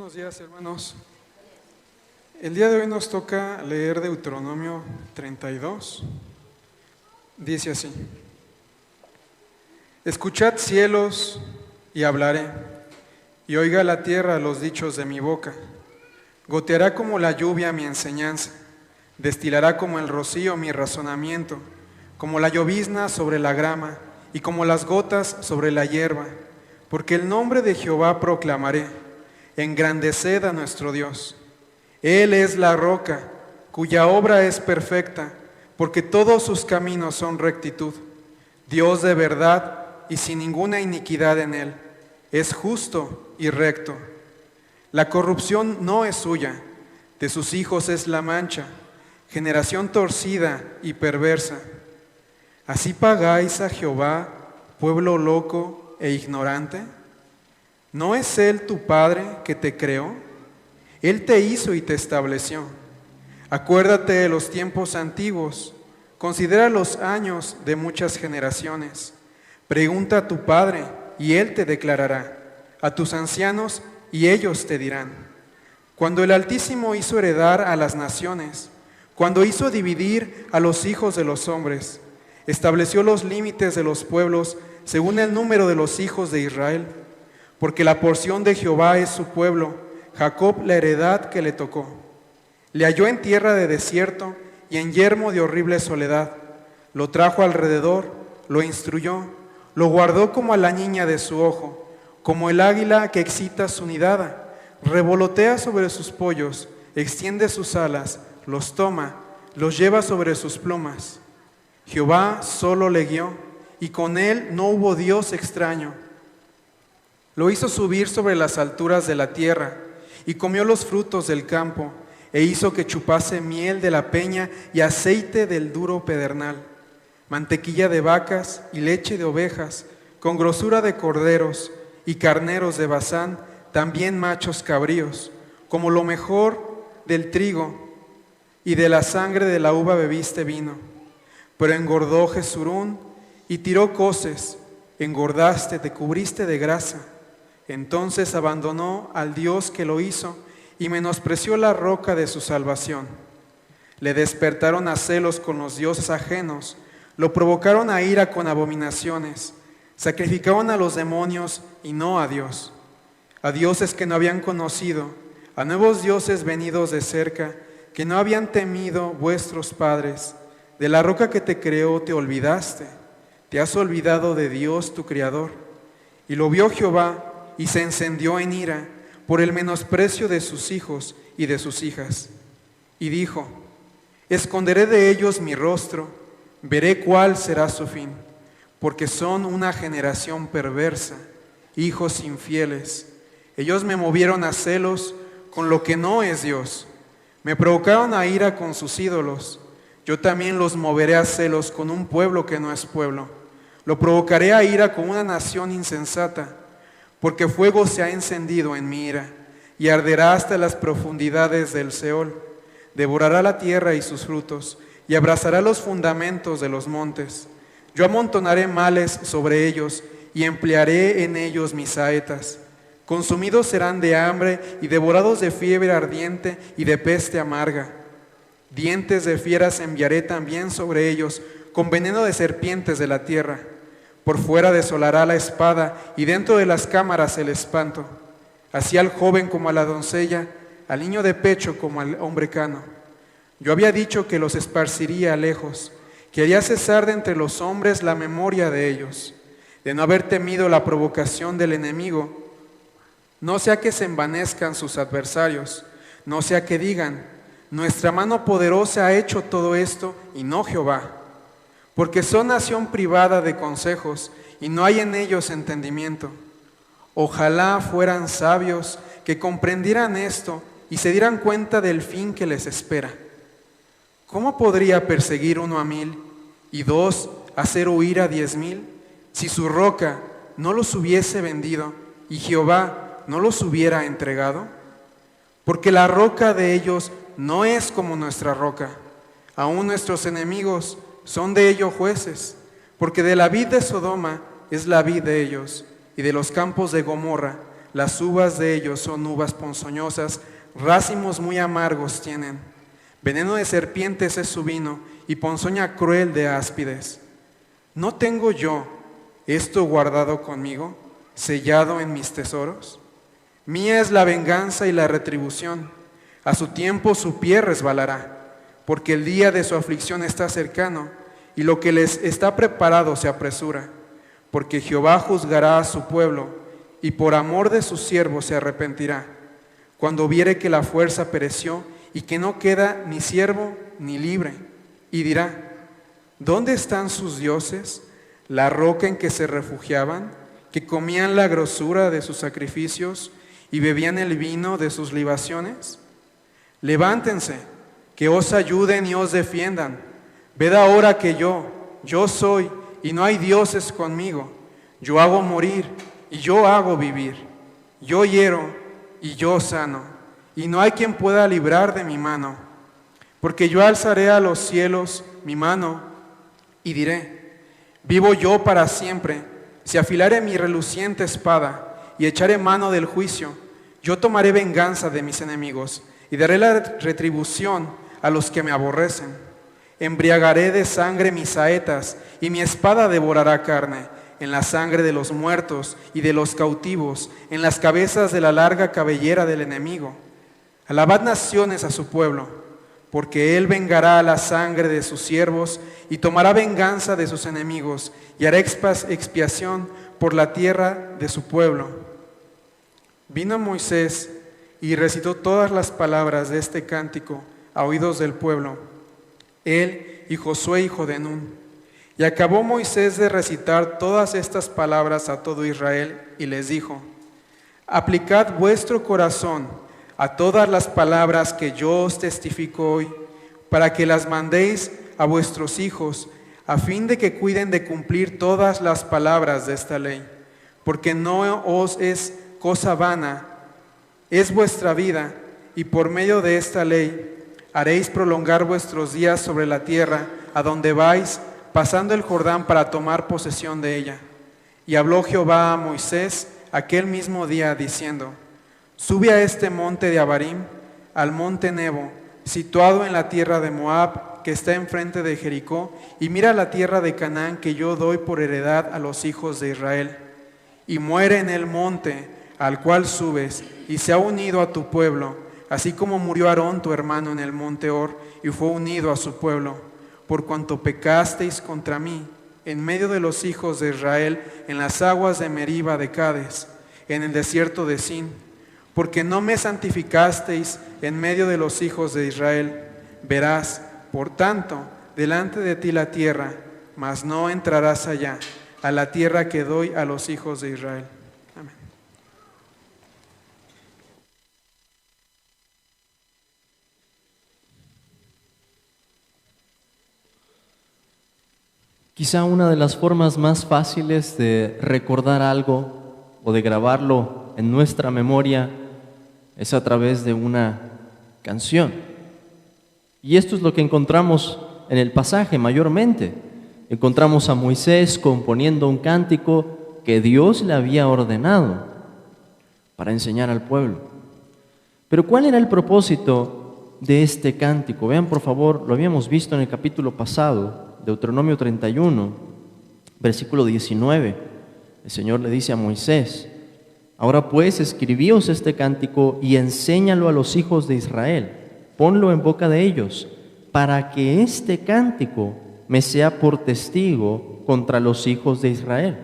Buenos días, hermanos. El día de hoy nos toca leer Deuteronomio 32. Dice así: Escuchad, cielos, y hablaré, y oiga la tierra los dichos de mi boca. Goteará como la lluvia mi enseñanza, destilará como el rocío mi razonamiento, como la llovizna sobre la grama, y como las gotas sobre la hierba. Porque el nombre de Jehová proclamaré, engrandeced a nuestro Dios. Él es la roca, cuya obra es perfecta, porque todos sus caminos son rectitud. Dios de verdad y sin ninguna iniquidad en él, es justo y recto. La corrupción no es suya, de sus hijos es la mancha, generación torcida y perversa. ¿Así pagáis a Jehová, pueblo loco e ignorante? ¿No es Él tu Padre que te creó? Él te hizo y te estableció. Acuérdate de los tiempos antiguos, considera los años de muchas generaciones. Pregunta a tu Padre y Él te declarará, a tus ancianos y ellos te dirán. Cuando el Altísimo hizo heredar a las naciones, cuando hizo dividir a los hijos de los hombres, estableció los límites de los pueblos según el número de los hijos de Israel. Porque la porción de Jehová es su pueblo, Jacob la heredad que le tocó. Le halló en tierra de desierto y en yermo de horrible soledad. Lo trajo alrededor, lo instruyó, lo guardó como a la niña de su ojo, como el águila que excita su nidada. Revolotea sobre sus pollos, extiende sus alas, los toma, los lleva sobre sus plumas. Jehová solo le guió, y con él no hubo Dios extraño. Lo hizo subir sobre las alturas de la tierra, y comió los frutos del campo, e hizo que chupase miel de la peña y aceite del duro pedernal, mantequilla de vacas y leche de ovejas, con grosura de corderos y carneros de Basán, también machos cabríos, como lo mejor del trigo, y de la sangre de la uva bebiste vino. Pero engordó Jesurún y tiró coces, engordaste, te cubriste de grasa. Entonces abandonó al Dios que lo hizo y menospreció la roca de su salvación. Le despertaron a celos con los dioses ajenos, lo provocaron a ira con abominaciones, sacrificaban a los demonios y no a Dios, a dioses que no habían conocido, a nuevos dioses venidos de cerca, que no habían temido vuestros padres. De la roca que te creó te olvidaste, te has olvidado de Dios tu Creador. Y lo vio Jehová, y se encendió en ira por el menosprecio de sus hijos y de sus hijas. Y dijo: esconderé de ellos mi rostro, veré cuál será su fin, porque son una generación perversa, hijos infieles. Ellos me movieron a celos con lo que no es Dios, me provocaron a ira con sus ídolos. Yo también los moveré a celos con un pueblo que no es pueblo, lo provocaré a ira con una nación insensata. Porque fuego se ha encendido en mi ira, y arderá hasta las profundidades del Seol. Devorará la tierra y sus frutos, y abrazará los fundamentos de los montes. Yo amontonaré males sobre ellos, y emplearé en ellos mis saetas. Consumidos serán de hambre, y devorados de fiebre ardiente y de peste amarga. Dientes de fieras enviaré también sobre ellos, con veneno de serpientes de la tierra. Por fuera desolará la espada, y dentro de las cámaras el espanto. Así al joven como a la doncella, al niño de pecho como al hombre cano. Yo había dicho que los esparciría lejos, que haría cesar de entre los hombres la memoria de ellos, de no haber temido la provocación del enemigo, no sea que se envanezcan sus adversarios, no sea que digan: nuestra mano poderosa ha hecho todo esto, y no Jehová. Porque son nación privada de consejos, y no hay en ellos entendimiento. Ojalá fueran sabios que comprendieran esto y se dieran cuenta del fin que les espera. ¿Cómo podría perseguir uno a 1000 y dos hacer huir a 10,000 si su roca no los hubiese vendido y Jehová no los hubiera entregado? Porque la roca de ellos no es como nuestra roca, aun nuestros enemigos son de ellos jueces, porque de la vid de Sodoma es la vid de ellos, y de los campos de Gomorra las uvas de ellos son uvas ponzoñosas, racimos muy amargos tienen. Veneno de serpientes es su vino, y ponzoña cruel de áspides. ¿No tengo yo esto guardado conmigo, sellado en mis tesoros? Mía es la venganza y la retribución. A su tiempo su pie resbalará, porque el día de su aflicción está cercano, y lo que les está preparado se apresura. Porque Jehová juzgará a su pueblo, y por amor de sus siervos se arrepentirá, cuando viere que la fuerza pereció, y que no queda ni siervo ni libre. Y dirá: ¿dónde están sus dioses, la roca en que se refugiaban, que comían la grosura de sus sacrificios y bebían el vino de sus libaciones? Levántense, que os ayuden y os defiendan. Ved ahora que yo soy, y no hay dioses conmigo. Yo hago morir, y yo hago vivir. Yo hiero, y yo sano, y no hay quien pueda librar de mi mano. Porque yo alzaré a los cielos mi mano, y diré: vivo yo para siempre. Si afilare mi reluciente espada, y echaré mano del juicio, yo tomaré venganza de mis enemigos, y daré la retribución a los que me aborrecen. Embriagaré de sangre mis saetas, y mi espada devorará carne, en la sangre de los muertos y de los cautivos, en las cabezas de la larga cabellera del enemigo. Alabad naciones a su pueblo, porque él vengará la sangre de sus siervos, y tomará venganza de sus enemigos, y hará expiación por la tierra de su pueblo. Vino Moisés y recitó todas las palabras de este cántico a oídos del pueblo, él y Josué hijo de Nun. Y acabó Moisés de recitar todas estas palabras a todo Israel, y les dijo: aplicad vuestro corazón a todas las palabras que yo os testifico hoy, para que las mandéis a vuestros hijos, a fin de que cuiden de cumplir todas las palabras de esta ley. Porque no os es cosa vana, es vuestra vida, y por medio de esta ley haréis prolongar vuestros días sobre la tierra a donde vais, pasando el Jordán para tomar posesión de ella. Y habló Jehová a Moisés aquel mismo día, diciendo: sube a este monte de Abarim, al monte Nebo, situado en la tierra de Moab, que está enfrente de Jericó, y mira la tierra de Canaán que yo doy por heredad a los hijos de Israel. Y muere en el monte al cual subes, y se ha unido a tu pueblo, así como murió Aarón tu hermano en el monte Hor, y fue unido a su pueblo, por cuanto pecasteis contra mí en medio de los hijos de Israel, en las aguas de Meriba de Cades, en el desierto de Sin, porque no me santificasteis en medio de los hijos de Israel. Verás, por tanto, delante de ti la tierra, mas no entrarás allá, a la tierra que doy a los hijos de Israel. Amén. Quizá una de las formas más fáciles de recordar algo o de grabarlo en nuestra memoria es a través de una canción. Y esto es lo que encontramos en el pasaje mayormente. Encontramos a Moisés componiendo un cántico que Dios le había ordenado para enseñar al pueblo. Pero ¿cuál era el propósito de este cántico? Vean por favor, lo habíamos visto en el capítulo pasado, Deuteronomio 31, versículo 19. El Señor le dice a Moisés: ahora pues escribíos este cántico y enséñalo a los hijos de Israel, ponlo en boca de ellos, para que este cántico me sea por testigo contra los hijos de Israel.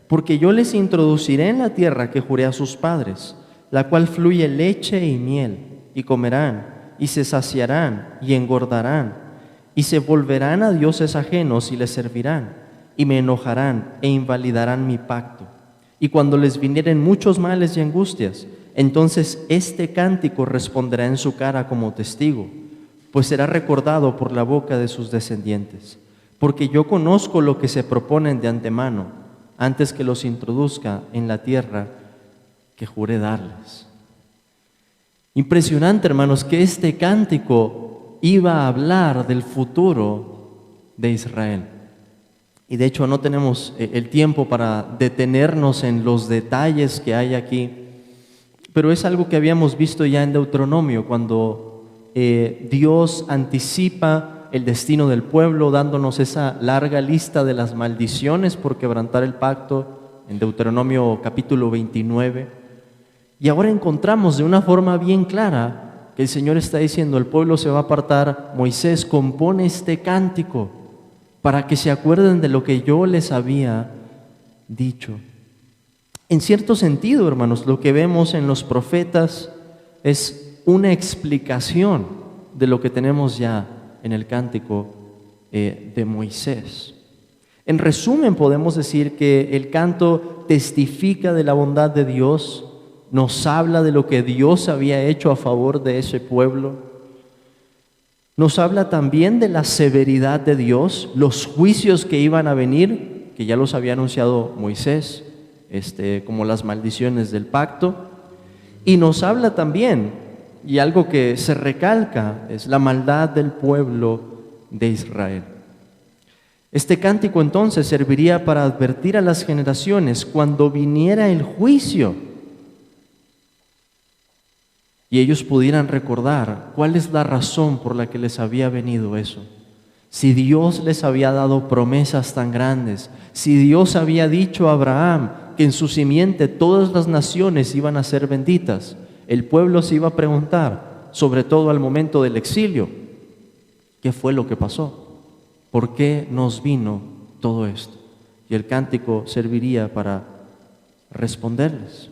Porque yo les introduciré en la tierra que juré a sus padres, la cual fluye leche y miel, y comerán, y se saciarán, y engordarán, y se volverán a dioses ajenos y les servirán, y me enojarán e invalidarán mi pacto. Y cuando les vinieren muchos males y angustias, entonces este cántico responderá en su cara como testigo, pues será recordado por la boca de sus descendientes. Porque yo conozco lo que se proponen de antemano, antes que los introduzca en la tierra que juré darles. Impresionante, hermanos, que este cántico iba a hablar del futuro de Israel. Y de hecho no tenemos el tiempo para detenernos en los detalles que hay aquí, Pero es algo que habíamos visto ya en Deuteronomio, cuando Dios anticipa el destino del pueblo, dándonos esa larga lista de las maldiciones por quebrantar el pacto, en Deuteronomio capítulo 29. Y ahora encontramos de una forma bien clara que el Señor está diciendo: el pueblo se va a apartar, Moisés, compone este cántico para que se acuerden de lo que yo les había dicho. En cierto sentido, hermanos, lo que vemos en los profetas es una explicación de lo que tenemos ya en el cántico de Moisés. En resumen, podemos decir que el canto testifica de la bondad de Dios, nos habla de lo que Dios había hecho a favor de ese pueblo, nos habla también de la severidad de Dios, los juicios que iban a venir, que ya los había anunciado Moisés, como las maldiciones del pacto, y nos habla también, y algo que se recalca, es la maldad del pueblo de Israel. Este cántico entonces serviría para advertir a las generaciones cuando viniera el juicio y ellos pudieran recordar cuál es la razón por la que les había venido eso. Si Dios les había dado promesas tan grandes, si Dios había dicho a Abraham que en su simiente todas las naciones iban a ser benditas, el pueblo se iba a preguntar, sobre todo al momento del exilio, ¿qué fue lo que pasó? ¿Por qué nos vino todo esto? Y el cántico serviría para responderles.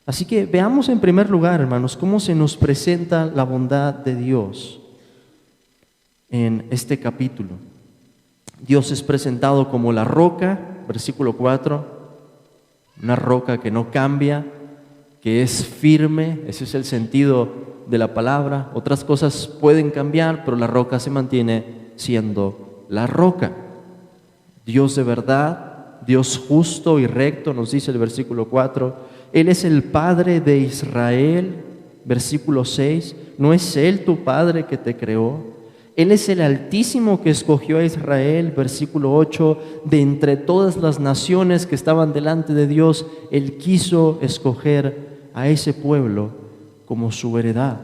Así que veamos en primer lugar, hermanos, cómo se nos presenta la bondad de Dios en este capítulo. Dios es presentado como la roca, versículo 4, una roca que no cambia, que es firme, ese es el sentido de la palabra. Otras cosas pueden cambiar, pero la roca se mantiene siendo la roca. Dios de verdad, Dios justo y recto, nos dice el versículo 4. Él es el Padre de Israel, versículo 6. ¿No es Él tu Padre que te creó? Él es el Altísimo que escogió a Israel, versículo 8. De entre todas las naciones que estaban delante de Dios, Él quiso escoger a ese pueblo como su heredad.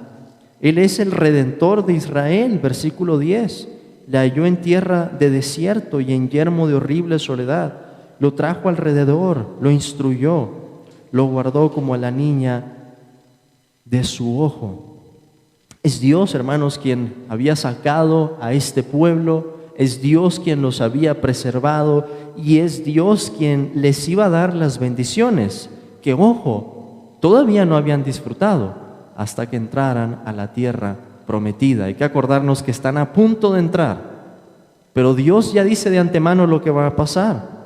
Él es el Redentor de Israel, versículo 10. Le halló en tierra de desierto y en yermo de horrible soledad. Lo trajo alrededor, lo instruyó, lo guardó como a la niña de su ojo. Es Dios, hermanos, quien había sacado a este pueblo, es Dios quien los había preservado y es Dios quien les iba a dar las bendiciones que, ojo, todavía no habían disfrutado hasta que entraran a la tierra prometida. Hay que acordarnos que están a punto de entrar, pero Dios ya dice de antemano lo que va a pasar.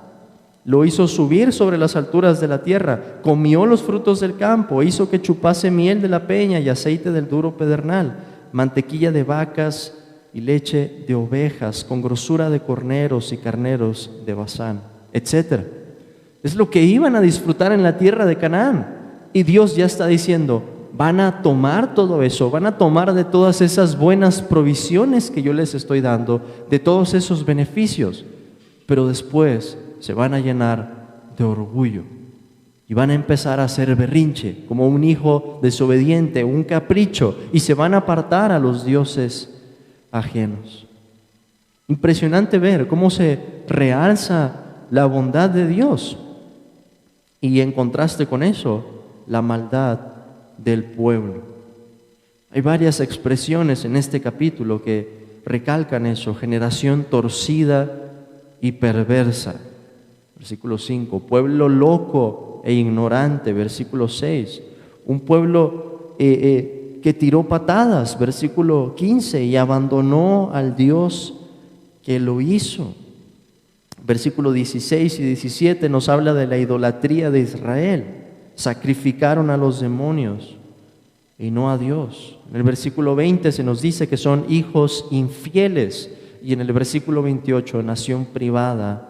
Lo hizo subir sobre las alturas de la tierra, comió los frutos del campo, hizo que chupase miel de la peña y aceite del duro pedernal, mantequilla de vacas y leche de ovejas, con grosura de corneros y carneros de Basán, etc. Es lo que iban a disfrutar en la tierra de Canaán. Y Dios ya está diciendo, van a tomar todo eso, van a tomar de todas esas buenas provisiones que yo les estoy dando, de todos esos beneficios, pero después se van a llenar de orgullo y van a empezar a hacer berrinche como un hijo desobediente, un capricho, y se van a apartar a los dioses ajenos. Impresionante ver cómo se realza la bondad de Dios y en contraste con eso, la maldad del pueblo. Hay varias expresiones en este capítulo que recalcan eso: generación torcida y perversa. Versículo 5, pueblo loco e ignorante, versículo 6, un pueblo que tiró patadas, versículo 15, y abandonó al Dios que lo hizo. Versículo 16 y 17 nos habla de la idolatría de Israel, sacrificaron a los demonios y no a Dios. En el versículo 20 se nos dice que son hijos infieles, y en el versículo 28, nación privada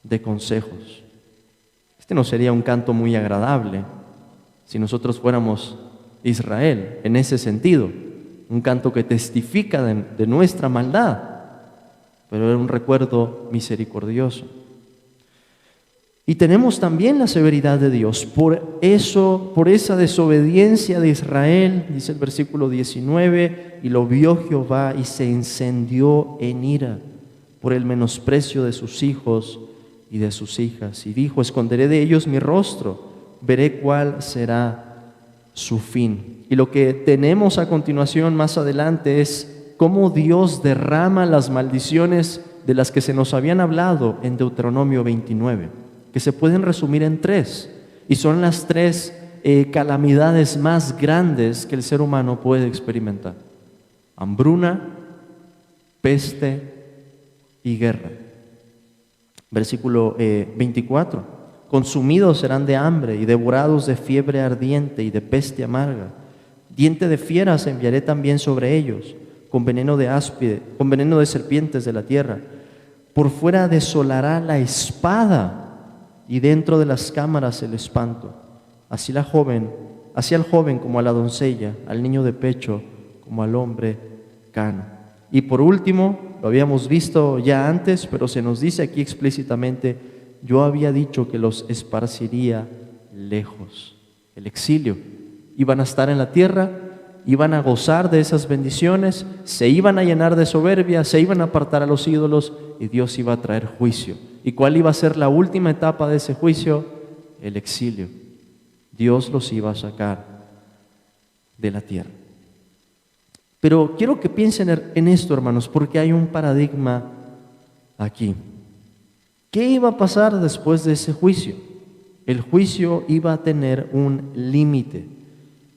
de consejos. Este no sería un canto muy agradable si nosotros fuéramos Israel en ese sentido, un canto que testifica de nuestra maldad, pero era un recuerdo misericordioso. Y tenemos también la severidad de Dios. Por eso, por esa desobediencia de Israel, dice el versículo 19, y lo vio Jehová y se encendió en ira por el menosprecio de sus hijos y de sus hijas. Y dijo, esconderé de ellos mi rostro, veré cuál será su fin. Y lo que tenemos a continuación más adelante es cómo Dios derrama las maldiciones de las que se nos habían hablado en Deuteronomio 29, que se pueden resumir en tres, y son las tres calamidades más grandes que el ser humano puede experimentar: hambruna, peste y guerra. Versículo 24: consumidos serán de hambre y devorados de fiebre ardiente y de peste amarga. Diente de fieras enviaré también sobre ellos, con veneno de áspide, con veneno de serpientes de la tierra. Por fuera desolará la espada, y dentro de las cámaras el espanto. Así al joven como a la doncella, al niño de pecho como al hombre cano. Y por último, lo habíamos visto ya antes, pero se nos dice aquí explícitamente: yo había dicho que los esparciría lejos. El exilio. Iban a estar en la tierra, iban a gozar de esas bendiciones, se iban a llenar de soberbia, se iban a apartar a los ídolos y Dios iba a traer juicio. ¿Y cuál iba a ser la última etapa de ese juicio? El exilio. Dios los iba a sacar de la tierra. Pero quiero que piensen en esto, hermanos, porque hay un paradigma aquí. ¿Qué iba a pasar después de ese juicio? El juicio iba a tener un límite.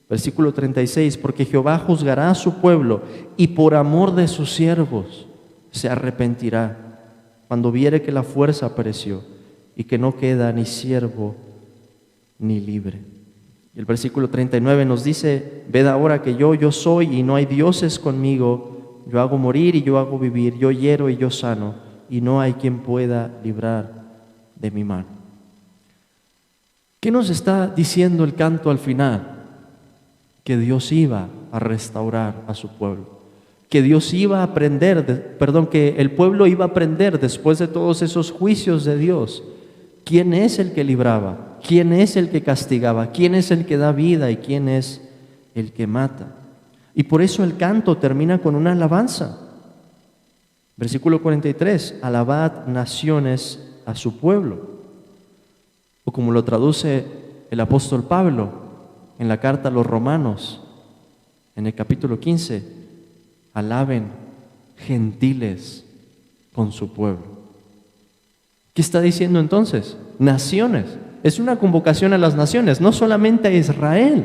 Versículo 36, porque Jehová juzgará a su pueblo y por amor de sus siervos se arrepentirá cuando viere que la fuerza pereció y que no queda ni siervo ni libre. Y el versículo 39 nos dice: ved ahora que yo soy y no hay dioses conmigo, yo hago morir y yo hago vivir, yo hiero y yo sano, y no hay quien pueda librar de mi mano. ¿Qué nos está diciendo el canto al final? Que Dios iba a restaurar a su pueblo, que Dios iba a aprender, que el pueblo iba a aprender después de todos esos juicios de Dios, quién es el que libraba, quién es el que castigaba, quién es el que da vida y quién es el que mata. Y por eso el canto termina con una alabanza. Versículo 43, alabad naciones a su pueblo. O como lo traduce el apóstol Pablo en la carta a los Romanos, en el capítulo 15, alaben gentiles con su pueblo. ¿Qué está diciendo entonces? Naciones. Es una convocación a las naciones, no solamente a Israel.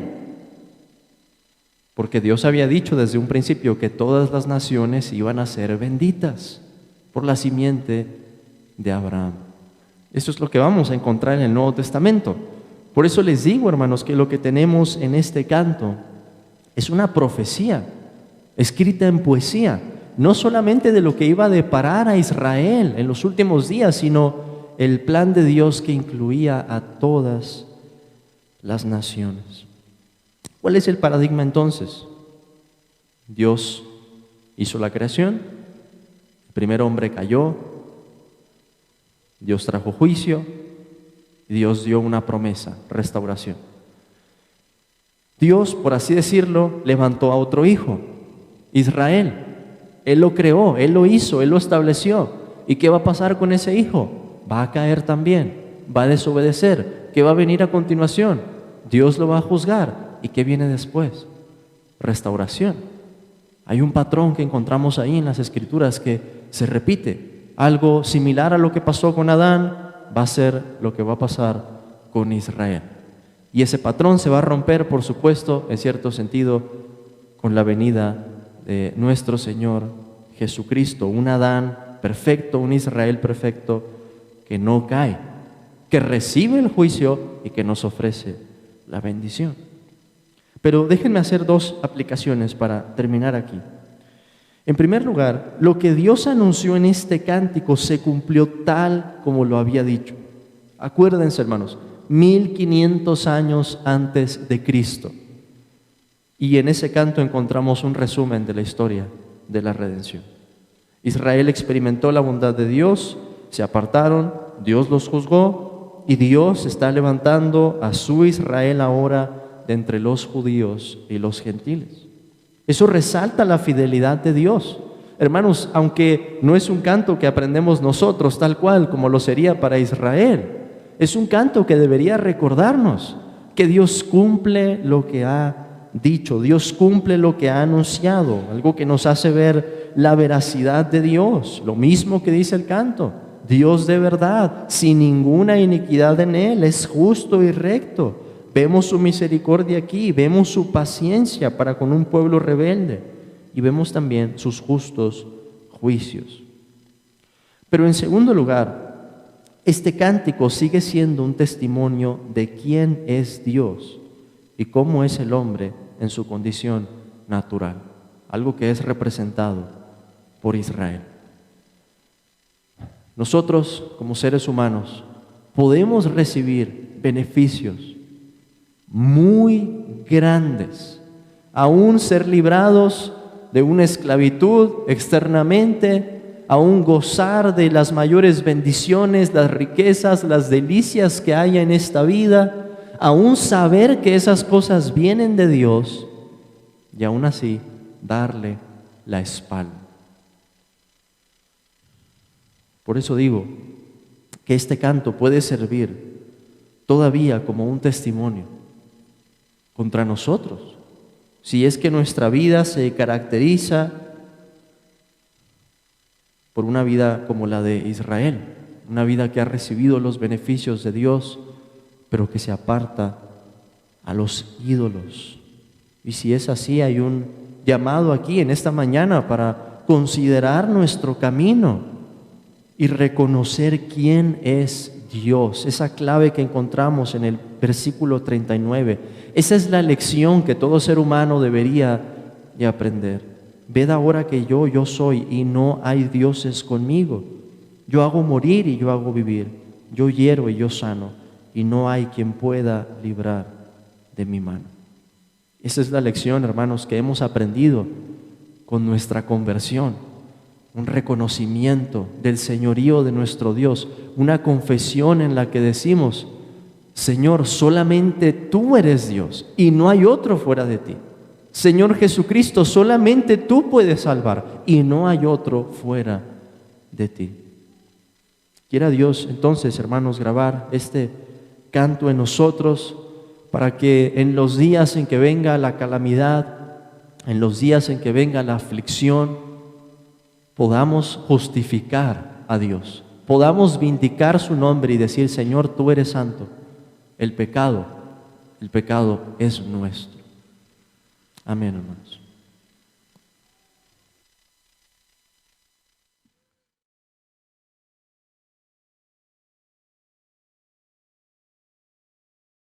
Porque Dios había dicho desde un principio que todas las naciones iban a ser benditas por la simiente de Abraham. Eso es lo que vamos a encontrar en el Nuevo Testamento. Por eso les digo, hermanos, que lo que tenemos en este canto es una profecía escrita en poesía, no solamente de lo que iba a deparar a Israel en los últimos días, sino el plan de Dios que incluía a todas las naciones. ¿Cuál es el paradigma entonces? Dios hizo la creación, el primer hombre cayó, Dios trajo juicio, y Dios dio una promesa, restauración. Dios, por así decirlo, levantó a otro hijo, Israel. Él lo creó, Él lo hizo, Él lo estableció. ¿Y qué va a pasar con ese hijo? Va a caer también, va a desobedecer. ¿Qué va a venir a continuación? Dios lo va a juzgar. ¿Y qué viene después? Restauración. Hay un patrón que encontramos ahí en las Escrituras que se repite. Algo similar a lo que pasó con Adán va a ser lo que va a pasar con Israel. Y ese patrón se va a romper, por supuesto, en cierto sentido, con la venida de nuestro Señor Jesucristo, un Adán perfecto, un Israel perfecto que no cae, que recibe el juicio y que nos ofrece la bendición. Pero déjenme hacer dos aplicaciones para terminar aquí. En primer lugar, lo que Dios anunció en este cántico se cumplió tal como lo había dicho. Acuérdense, hermanos, 1500 años antes de Cristo. Y en ese canto encontramos un resumen de la historia de la redención. Israel experimentó la bondad de Dios, se apartaron, Dios los juzgó y Dios está levantando a su Israel ahora de entre los judíos y los gentiles. Eso resalta la fidelidad de Dios. Hermanos, aunque no es un canto que aprendemos nosotros tal cual como lo sería para Israel, es un canto que debería recordarnos que Dios cumple lo que ha dicho, Dios cumple lo que ha anunciado, algo que nos hace ver la veracidad de Dios, lo mismo que dice el canto. Dios de verdad, sin ninguna iniquidad en Él, es justo y recto. Vemos su misericordia aquí, vemos su paciencia para con un pueblo rebelde y vemos también sus justos juicios. Pero en segundo lugar, este cántico sigue siendo un testimonio de quién es Dios y cómo es el hombre en su condición natural, algo que es representado por Israel. Nosotros, como seres humanos, podemos recibir beneficios muy grandes, aún ser librados de una esclavitud externamente, aún gozar de las mayores bendiciones, las riquezas, las delicias que haya en esta vida, aún saber que esas cosas vienen de Dios y aún así darle la espalda. Por eso digo que este canto puede servir todavía como un testimonio contra nosotros, si es que nuestra vida se caracteriza por una vida como la de Israel, una vida que ha recibido los beneficios de Dios, pero que se aparta a los ídolos. Y si es así, hay un llamado aquí en esta mañana para considerar nuestro camino y reconocer quién es Dios, esa clave que encontramos en el versículo 39. Esa es la lección que todo ser humano debería de aprender. Ved ahora que yo soy y no hay dioses conmigo. Yo hago morir y yo hago vivir. Yo hiero y yo sano y no hay quien pueda librar de mi mano. Esa es la lección, hermanos, que hemos aprendido con nuestra conversión. Un reconocimiento del señorío de nuestro Dios, una confesión en la que decimos: Señor, solamente tú eres Dios y no hay otro fuera de ti. Señor Jesucristo, solamente tú puedes salvar y no hay otro fuera de ti. Quiera Dios entonces, hermanos, grabar este canto en nosotros para que en los días en que venga la calamidad, en los días en que venga la aflicción, podamos justificar a Dios, podamos vindicar su nombre y decir: Señor, tú eres santo. El pecado es nuestro. Amén, hermanos.